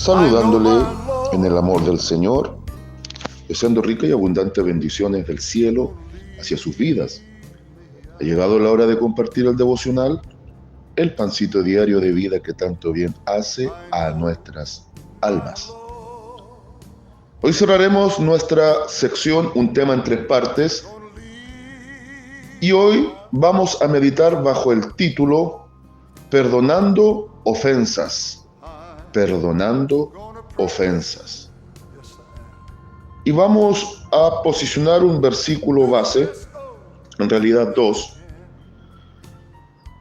saludándole en el amor del Señor, deseando ricas y abundantes bendiciones del cielo hacia sus vidas. Ha llegado la hora de compartir el devocional, el pancito diario de vida que tanto bien hace a nuestras almas. Hoy cerraremos nuestra sección, un tema en 3 partes, y hoy vamos a meditar bajo el título Perdonando ofensas. Perdonando ofensas. Y vamos a posicionar un versículo base, en realidad 2.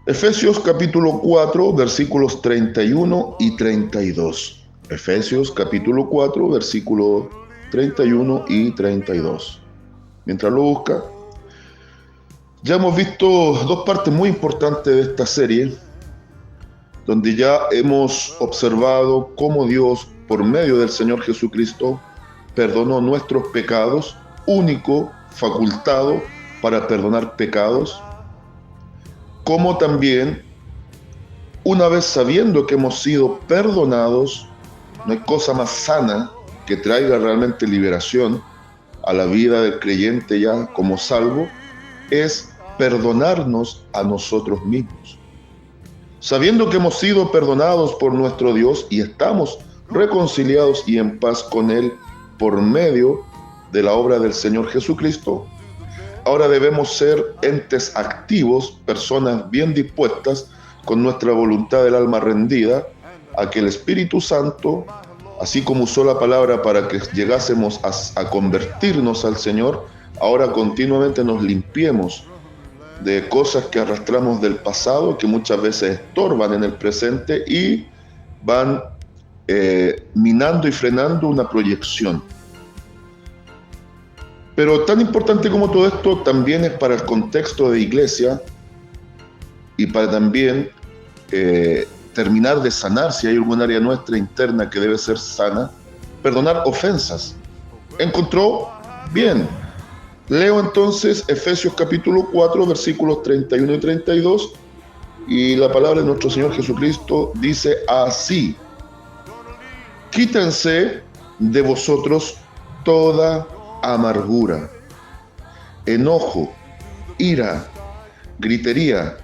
Efesios capítulo 4, versículos 31 y 32. Efesios capítulo 4, versículos 31 y 32. Mientras lo busca, ya hemos visto 2 partes muy importantes de esta serie, donde ya hemos observado cómo Dios, por medio del Señor Jesucristo, perdonó nuestros pecados, único facultado para perdonar pecados, como también, una vez sabiendo que hemos sido perdonados, no hay cosa más sana que traiga realmente liberación a la vida del creyente ya como salvo, es perdonarnos a nosotros mismos. Sabiendo que hemos sido perdonados por nuestro Dios y estamos reconciliados y en paz con Él por medio de la obra del Señor Jesucristo, ahora debemos ser entes activos, personas bien dispuestas, con nuestra voluntad del alma rendida, a que el Espíritu Santo, así como usó la palabra para que llegásemos a convertirnos al Señor, ahora continuamente nos limpiemos de cosas que arrastramos del pasado, que muchas veces estorban en el presente y van minando y frenando una proyección. Pero tan importante como todo esto también es para el contexto de iglesia y para también terminar de sanar, si hay algún área nuestra interna que debe ser sana, perdonar ofensas. ¿Encontró? Bien. Leo entonces Efesios capítulo 4, versículos 31 y 32, y la palabra de nuestro Señor Jesucristo dice así: quítense de vosotros toda amargura, enojo, ira, gritería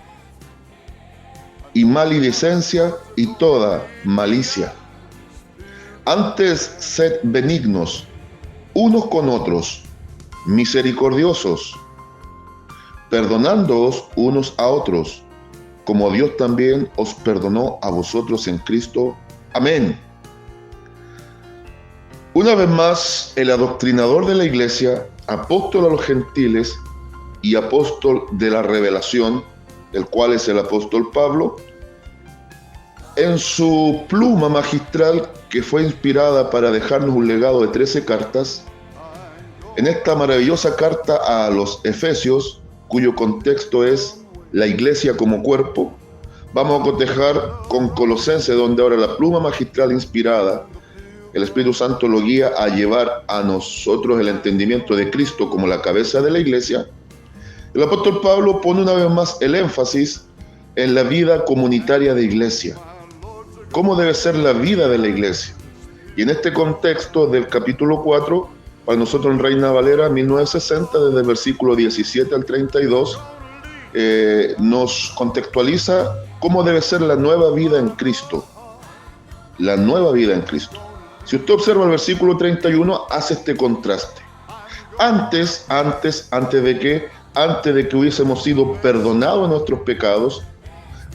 y maledicencia y toda malicia. Antes sed benignos unos con otros, misericordiosos, perdonándoos unos a otros, como Dios también os perdonó a vosotros en Cristo. Amén. Una vez más, el adoctrinador de la iglesia, apóstol a los gentiles y apóstol de la revelación, el cual es el apóstol Pablo, en su pluma magistral que fue inspirada para dejarnos un legado de 13 cartas, en esta maravillosa carta a los Efesios, cuyo contexto es la iglesia como cuerpo, vamos a cotejar con Colosenses, donde ahora la pluma magistral inspirada, el Espíritu Santo lo guía a llevar a nosotros el entendimiento de Cristo como la cabeza de la iglesia. El apóstol Pablo pone una vez más el énfasis en la vida comunitaria de iglesia. ¿Cómo debe ser la vida de la iglesia? Y en este contexto del capítulo 4, para nosotros en Reina Valera 1960, desde el versículo 17 al 32, nos contextualiza cómo debe ser la nueva vida en Cristo. La nueva vida en Cristo. Si usted observa el versículo 31, hace este contraste. Antes de que hubiésemos sido perdonados nuestros pecados,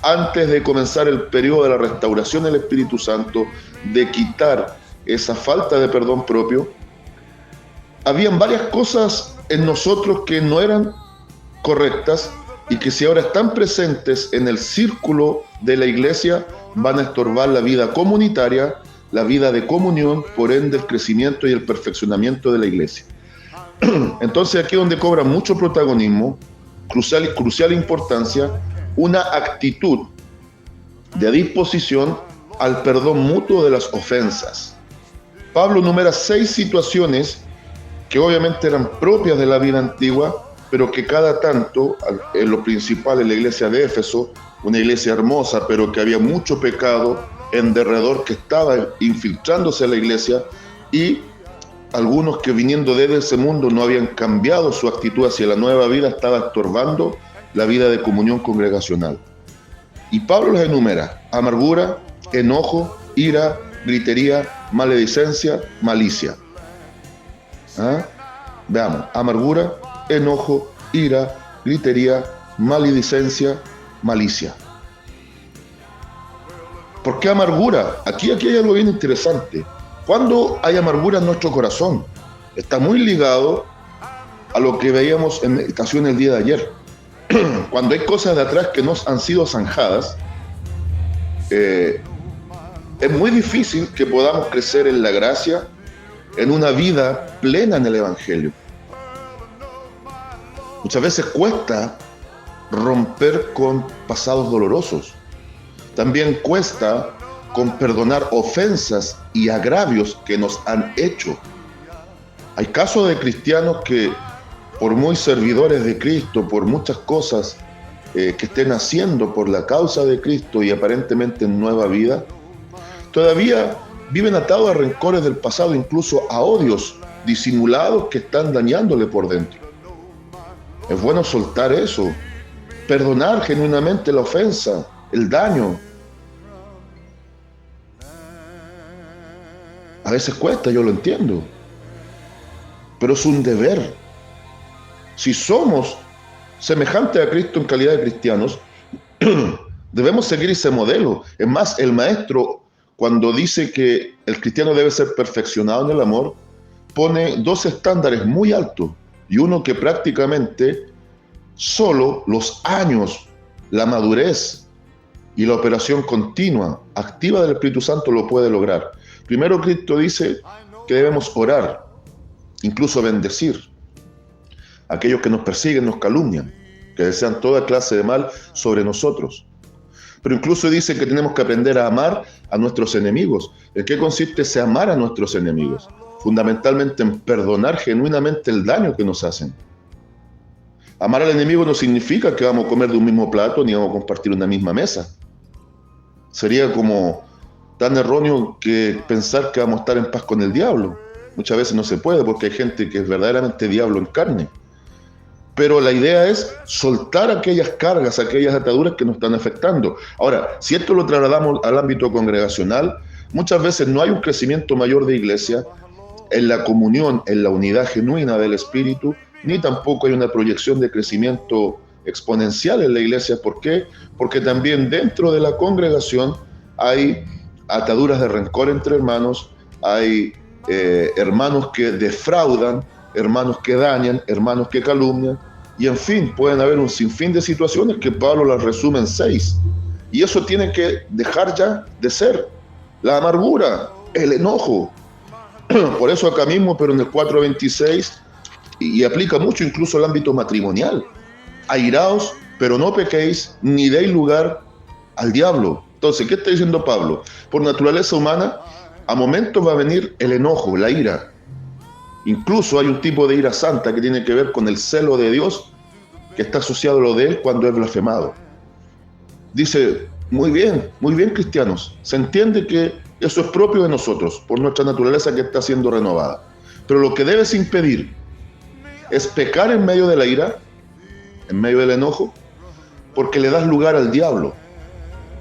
antes de comenzar el periodo de la restauración del Espíritu Santo, de quitar esa falta de perdón propio, habían varias cosas en nosotros que no eran correctas y que si ahora están presentes en el círculo de la iglesia, van a estorbar la vida comunitaria, la vida de comunión, por ende el crecimiento y el perfeccionamiento de la iglesia. Entonces aquí es donde cobra mucho protagonismo, crucial importancia, una actitud de disposición al perdón mutuo de las ofensas. Pablo enumera 6 situaciones que obviamente eran propias de la vida antigua, pero que cada tanto, en lo principal en la iglesia de Éfeso, una iglesia hermosa, pero que había mucho pecado, en derredor que estaba infiltrándose en la iglesia, y algunos que viniendo desde ese mundo no habían cambiado su actitud hacia la nueva vida, estaba estorbando la vida de comunión congregacional. Y Pablo los enumera: amargura, enojo, ira, gritería, maledicencia, malicia. Veamos: amargura, enojo, ira, gritería, maledicencia, malicia. ¿Por qué amargura? Aquí hay algo bien interesante. Cuando hay amargura en nuestro corazón, está muy ligado a lo que veíamos en meditación el día de ayer. Cuando hay cosas de atrás que no han sido zanjadas, es muy difícil que podamos crecer en la gracia, en una vida plena en el Evangelio. Muchas veces cuesta romper con pasados dolorosos. También cuesta con perdonar ofensas y agravios que nos han hecho. Hay casos de cristianos que, por muy servidores de Cristo, por muchas cosas que estén haciendo por la causa de Cristo y aparentemente en nueva vida, todavía viven atados a rencores del pasado, incluso a odios disimulados que están dañándole por dentro. Es bueno soltar eso, perdonar genuinamente la ofensa, el daño. A veces cuesta, yo lo entiendo, pero es un deber. Si somos semejantes a Cristo en calidad de cristianos, debemos seguir ese modelo. Es más, el maestro, cuando dice que el cristiano debe ser perfeccionado en el amor, pone dos estándares muy altos, y uno que prácticamente solo los años, la madurez y la operación continua, activa del Espíritu Santo lo puede lograr. Primero, Cristo dice que debemos orar, incluso bendecir a aquellos que nos persiguen, nos calumnian, que desean toda clase de mal sobre nosotros. Pero incluso dice que tenemos que aprender a amar a nuestros enemigos. ¿En qué consiste ese amar a nuestros enemigos? Fundamentalmente en perdonar genuinamente el daño que nos hacen. Amar al enemigo no significa que vamos a comer de un mismo plato ni vamos a compartir una misma mesa. Sería como tan erróneo que pensar que vamos a estar en paz con el diablo. Muchas veces no se puede, porque hay gente que es verdaderamente diablo en carne. Pero la idea es soltar aquellas cargas, aquellas ataduras que nos están afectando. Ahora, si esto lo trasladamos al ámbito congregacional, muchas veces no hay un crecimiento mayor de iglesia en la comunión, en la unidad genuina del Espíritu, ni tampoco hay una proyección de crecimiento exponencial en la iglesia. ¿Por qué? Porque también dentro de la congregación hay ataduras de rencor entre hermanos, hay hermanos que defraudan, hermanos que dañan, hermanos que calumnian, y en fin, pueden haber un sinfín de situaciones que Pablo las resume en 6. Y eso tiene que dejar ya de ser. La amargura, el enojo. Por eso acá mismo, pero en el 4:26, y aplica mucho incluso al ámbito matrimonial: airaos, pero no pequéis, ni deis lugar al diablo. Entonces, ¿qué está diciendo Pablo? Por naturaleza humana, a momentos va a venir el enojo, la ira. Incluso hay un tipo de ira santa que tiene que ver con el celo de Dios, que está asociado a lo de Él cuando es blasfemado. Dice: muy bien cristianos, se entiende que eso es propio de nosotros, por nuestra naturaleza que está siendo renovada. Pero lo que debes impedir es pecar en medio de la ira, en medio del enojo, porque le das lugar al diablo.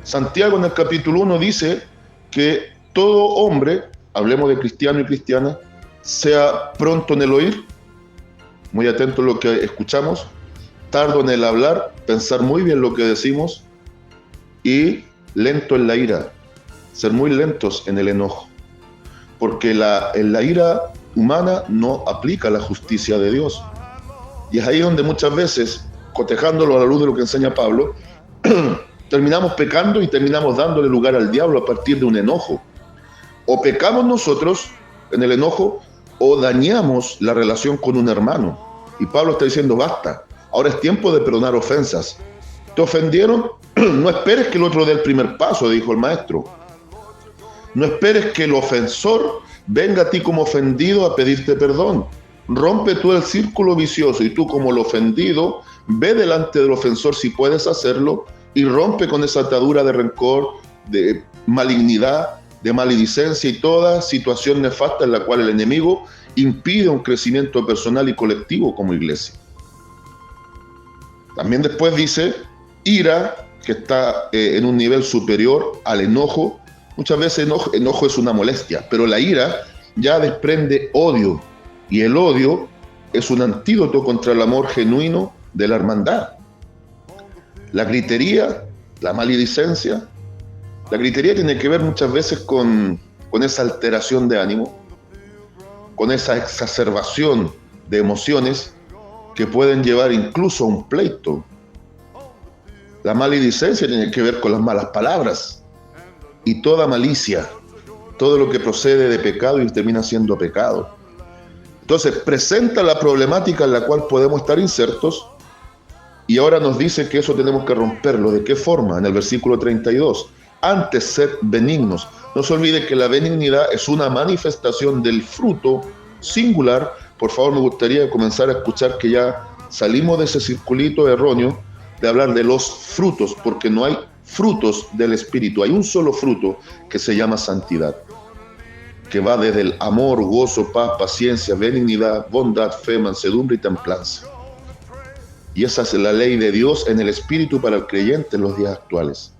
Santiago en el capítulo 1 dice que todo hombre, hablemos de cristiano y cristiana, sea pronto en el oír, muy atento a lo que escuchamos, tardo en el hablar, pensar muy bien lo que decimos, y lento en la ira, ser muy lentos en el enojo, porque en la ira humana no aplica la justicia de Dios. Y es ahí donde muchas veces, cotejándolo a la luz de lo que enseña Pablo, terminamos pecando y terminamos dándole lugar al diablo a partir de un enojo. O pecamos nosotros en el enojo, o dañamos la relación con un hermano. Y Pablo está diciendo: basta, ahora es tiempo de perdonar ofensas. ¿Te ofendieron? No esperes que el otro dé el primer paso, dijo el maestro. No esperes que el ofensor venga a ti como ofendido a pedirte perdón. Rompe tú el círculo vicioso, y tú, como el ofendido, ve delante del ofensor si puedes hacerlo, y rompe con esa atadura de rencor, de malignidad, de maledicencia y toda situación nefasta en la cual el enemigo impide un crecimiento personal y colectivo como iglesia. También después dice ira, que está en un nivel superior al enojo. Muchas veces enojo es una molestia, pero la ira ya desprende odio, y el odio es un antídoto contra el amor genuino de la hermandad. La gritería, la maledicencia, la gritería tiene que ver muchas veces con esa alteración de ánimo, con esa exacerbación de emociones que pueden llevar incluso a un pleito. La maledicencia tiene que ver con las malas palabras y toda malicia, todo lo que procede de pecado y termina siendo pecado. Entonces presenta la problemática en la cual podemos estar insertos, y ahora nos dice que eso tenemos que romperlo. ¿De qué forma? En el versículo 32. Antes sed benignos. No se olvide que la benignidad es una manifestación del fruto singular. Por favor, me gustaría comenzar a escuchar que ya salimos de ese circulito erróneo de hablar de los frutos, porque no hay frutos del Espíritu. Hay un solo fruto que se llama santidad, que va desde el amor, gozo, paz, paciencia, benignidad, bondad, fe, mansedumbre y templanza. Y esa es la ley de Dios en el Espíritu para el creyente en los días actuales.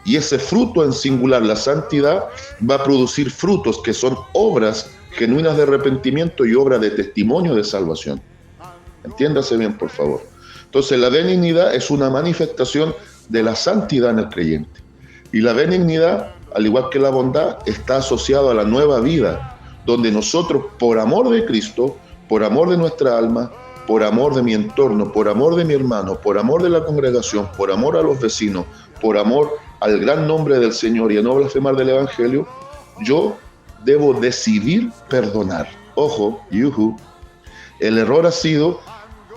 Y ese fruto en singular, la santidad, va a producir frutos que son obras genuinas de arrepentimiento y obras de testimonio de salvación. Entiéndase bien, por favor. Entonces, la benignidad es una manifestación de la santidad en el creyente. Y la benignidad, al igual que la bondad, está asociada a la nueva vida, donde nosotros, por amor de Cristo, por amor de nuestra alma, por amor de mi entorno, por amor de mi hermano, por amor de la congregación, por amor a los vecinos, por amor al gran nombre del Señor y a no blasfemar del Evangelio, yo debo decidir perdonar. Ojo, el error ha sido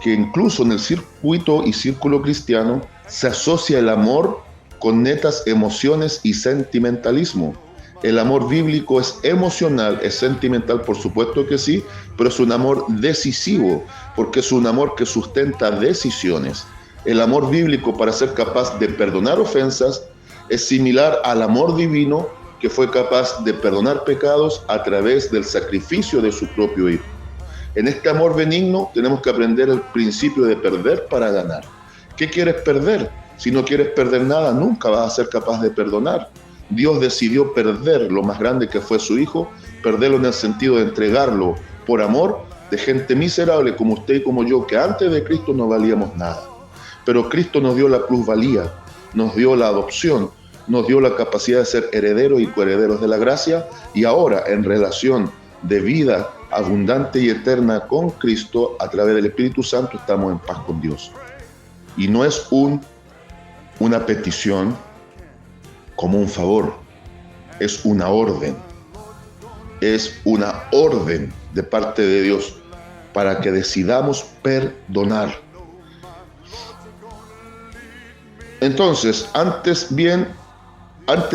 que incluso en el circuito y círculo cristiano se asocia el amor con netas emociones y sentimentalismo. El amor bíblico es emocional, es sentimental, por supuesto que sí, pero es un amor decisivo, porque es un amor que sustenta decisiones. El amor bíblico, para ser capaz de perdonar ofensas, es similar al amor divino, que fue capaz de perdonar pecados a través del sacrificio de su propio Hijo. En este amor benigno tenemos que aprender el principio de perder para ganar. ¿Qué quieres perder? Si no quieres perder nada, nunca vas a ser capaz de perdonar. Dios decidió perder lo más grande que fue su Hijo, perderlo en el sentido de entregarlo por amor de gente miserable como usted y como yo, que antes de Cristo no valíamos nada. Pero Cristo nos dio la plusvalía, nos dio la adopción, nos dio la capacidad de ser herederos y coherederos de la gracia, y ahora en relación de vida abundante y eterna con Cristo, a través del Espíritu Santo, estamos en paz con Dios. Y no es una petición como un favor, es una orden. Es una orden de parte de Dios para que decidamos perdonar. Entonces, antes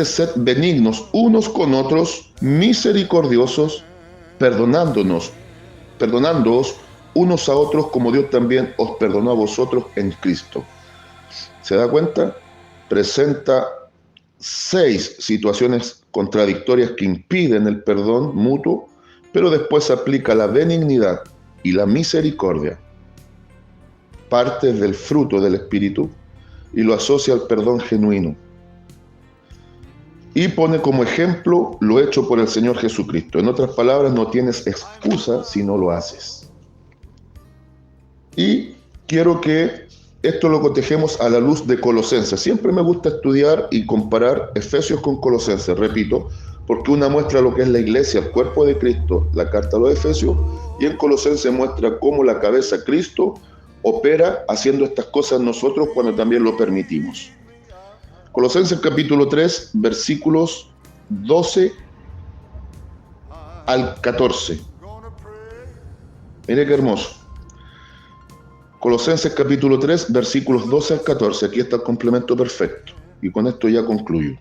sed benignos unos con otros, misericordiosos, perdonándoos unos a otros como Dios también os perdonó a vosotros en Cristo. ¿Se da cuenta? Presenta 6 situaciones contradictorias que impiden el perdón mutuo, pero después aplica la benignidad y la misericordia, partes del fruto del Espíritu, y lo asocia al perdón genuino. Y pone como ejemplo lo hecho por el Señor Jesucristo. En otras palabras, no tienes excusa si no lo haces. Y quiero que esto lo cotejemos a la luz de Colosenses. Siempre me gusta estudiar y comparar Efesios con Colosenses, repito, porque una muestra lo que es la iglesia, el cuerpo de Cristo, la carta a los Efesios, y en Colosenses muestra cómo la cabeza Cristo opera haciendo estas cosas nosotros cuando también lo permitimos. Colosenses capítulo 3, versículos 12 al 14. Mire qué hermoso. Colosenses capítulo 3, versículos 12 al 14. Aquí está el complemento perfecto. Y con esto ya concluyo.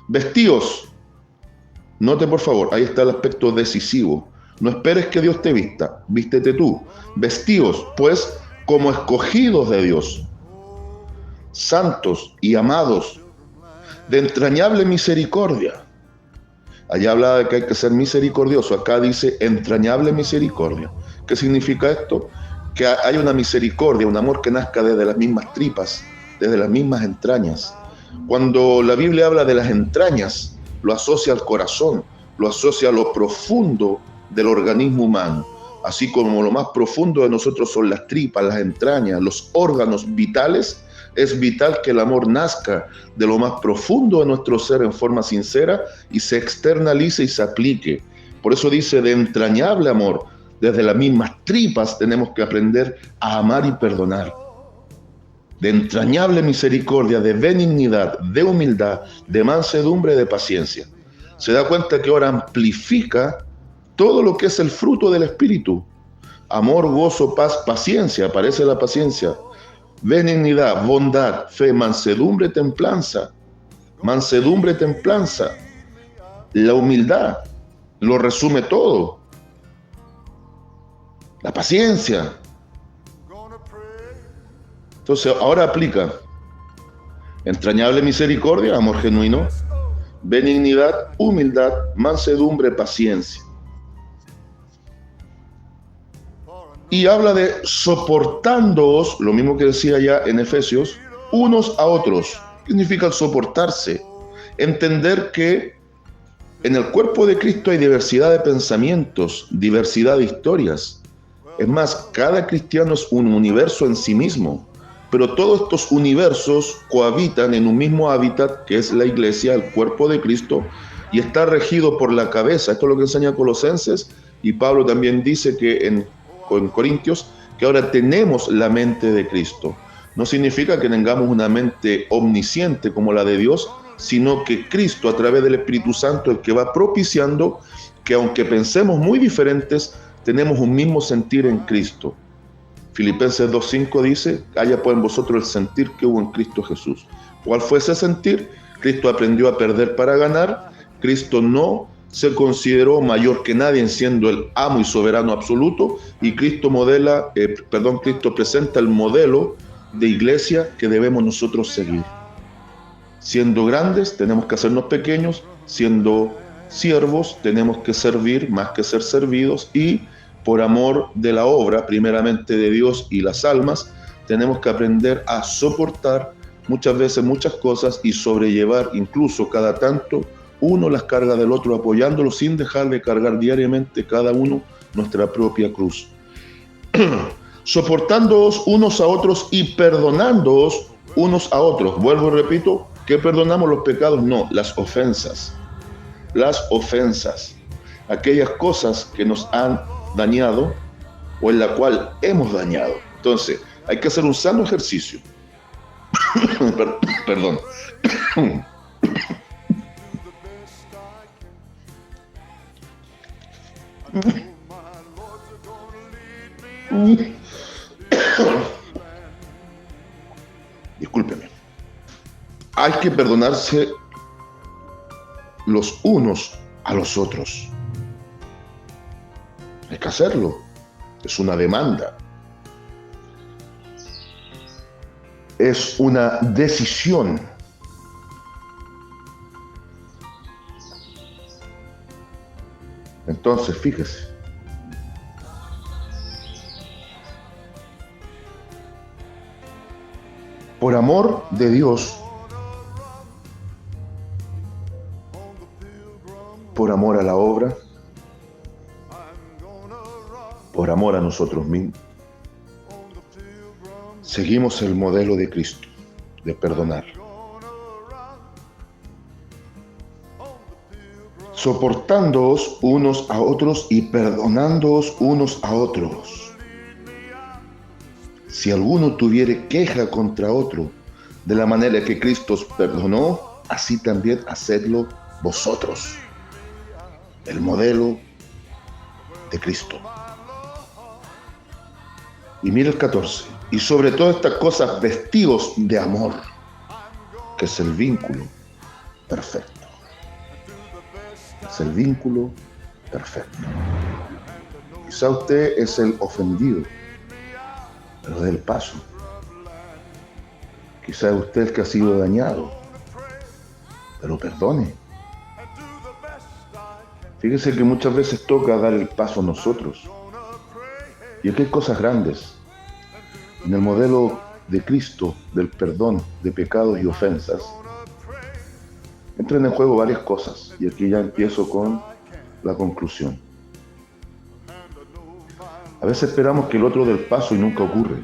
Vestíos. Note por favor, ahí está el aspecto decisivo. No esperes que Dios te vista, vístete tú. Vestíos, pues, como escogidos de Dios, santos y amados, de entrañable misericordia. Allá hablaba de que hay que ser misericordioso, acá dice entrañable misericordia. ¿Qué significa esto? Que hay una misericordia, un amor que nazca desde las mismas tripas, desde las mismas entrañas. Cuando la Biblia habla de las entrañas, lo asocia al corazón, lo asocia a lo profundo del organismo humano, así como lo más profundo de nosotros son las tripas, las entrañas, los órganos vitales. Es vital que el amor nazca de lo más profundo de nuestro ser en forma sincera y se externalice y se aplique. Por eso dice de entrañable amor. Desde las mismas tripas tenemos que aprender a amar y perdonar. De entrañable misericordia, de benignidad, de humildad, de mansedumbre, de paciencia. Se da cuenta que ahora amplifica todo lo que es el fruto del Espíritu. Amor, gozo, paz, paciencia, aparece la paciencia. Benignidad, bondad, fe, mansedumbre, templanza. Mansedumbre, templanza. La humildad lo resume todo. La paciencia. Entonces, ahora aplica entrañable misericordia, amor genuino, benignidad, humildad, mansedumbre, paciencia. Y habla de soportándoos, lo mismo que decía ya en Efesios, unos a otros. ¿Qué significa el soportarse? Entender que en el cuerpo de Cristo hay diversidad de pensamientos, diversidad de historias. Es más, cada cristiano es un universo en sí mismo, pero todos estos universos cohabitan en un mismo hábitat que es la iglesia, el cuerpo de Cristo, y está regido por la cabeza. Esto es lo que enseña Colosenses, y Pablo también dice que en Corintios, que ahora tenemos la mente de Cristo. No significa que tengamos una mente omnisciente como la de Dios, sino que Cristo, a través del Espíritu Santo, el que va propiciando que aunque pensemos muy diferentes, tenemos un mismo sentir en Cristo. Filipenses 2:5 dice, haya pues en vosotros el sentir que hubo en Cristo Jesús. ¿Cuál fue ese sentir? Cristo aprendió a perder para ganar. Cristo no se consideró mayor que nadie siendo el amo y soberano absoluto, y Cristo Cristo presenta el modelo de iglesia que debemos nosotros seguir. Siendo grandes, tenemos que hacernos pequeños, siendo siervos, tenemos que servir más que ser servidos, y por amor de la obra, primeramente de Dios y las almas, tenemos que aprender a soportar muchas veces muchas cosas y sobrellevar incluso cada tanto uno las cargas del otro, apoyándolo sin dejar de cargar diariamente cada uno nuestra propia cruz. Soportándoos unos a otros y perdonándoos unos a otros. Vuelvo y repito, ¿qué perdonamos? Los pecados, no, las ofensas. Las ofensas, aquellas cosas que nos han dañado o en la cual hemos dañado. Entonces, hay que hacer un sano ejercicio. Perdón. Discúlpeme. Hay que perdonarse los unos a los otros. Hay que hacerlo. Es una demanda. Es una decisión. Entonces, fíjese. Por amor de Dios, por amor a la obra, por amor a nosotros mismos, seguimos el modelo de Cristo, de perdonar. Soportándoos unos a otros y perdonándoos unos a otros. Si alguno tuviere queja contra otro, de la manera que Cristo os perdonó, así también hacedlo vosotros. El modelo de Cristo. Y mira el 14. Y sobre todas estas cosas, vestidos de amor, que es el vínculo perfecto. Es el vínculo perfecto. Quizá usted es el ofendido, pero dé el paso. Quizá usted es el que ha sido dañado, pero perdone. Fíjese que muchas veces toca dar el paso a nosotros. Y aquí hay cosas grandes. En el modelo de Cristo, del perdón de pecados y ofensas, entran en juego varias cosas. Y aquí ya empiezo con la conclusión. A veces esperamos que el otro dé el paso y nunca ocurre.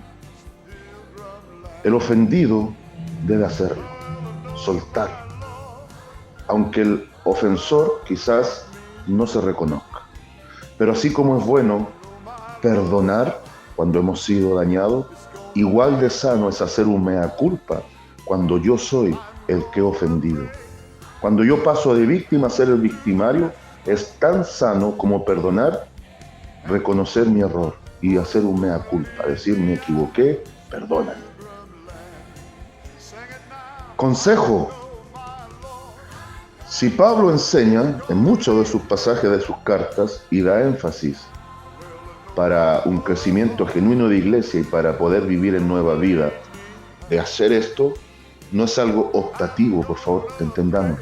El ofendido debe hacerlo, soltar, aunque el ofensor quizás no se reconozca. Pero así como es bueno perdonar cuando hemos sido dañados, igual de sano es hacer un mea culpa cuando yo soy el que he ofendido. Cuando yo paso de víctima a ser el victimario, es tan sano como perdonar, reconocer mi error y hacer un mea culpa, decir me equivoqué, perdóname. Consejo. Si Pablo enseña en muchos de sus pasajes de sus cartas y da énfasis para un crecimiento genuino de iglesia y para poder vivir en nueva vida, de hacer esto, no es algo optativo, por favor, entendamos.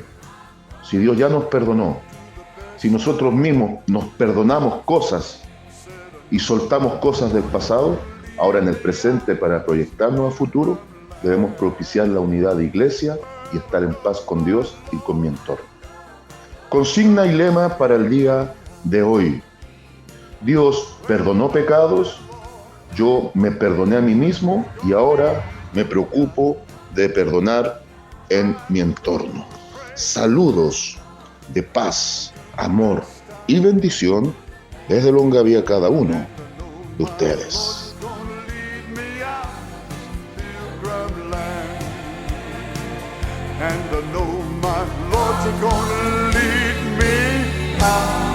Si Dios ya nos perdonó, si nosotros mismos nos perdonamos cosas y soltamos cosas del pasado, ahora en el presente para proyectarnos a futuro, debemos propiciar la unidad de iglesia y estar en paz con Dios y con mi entorno. Consigna y lema para el día de hoy. Dios perdonó pecados, yo me perdoné a mí mismo y ahora me preocupo de perdonar en mi entorno. Saludos de paz, amor y bendición desde Longaví a cada uno de ustedes. And I know my Lord's gonna lead me out.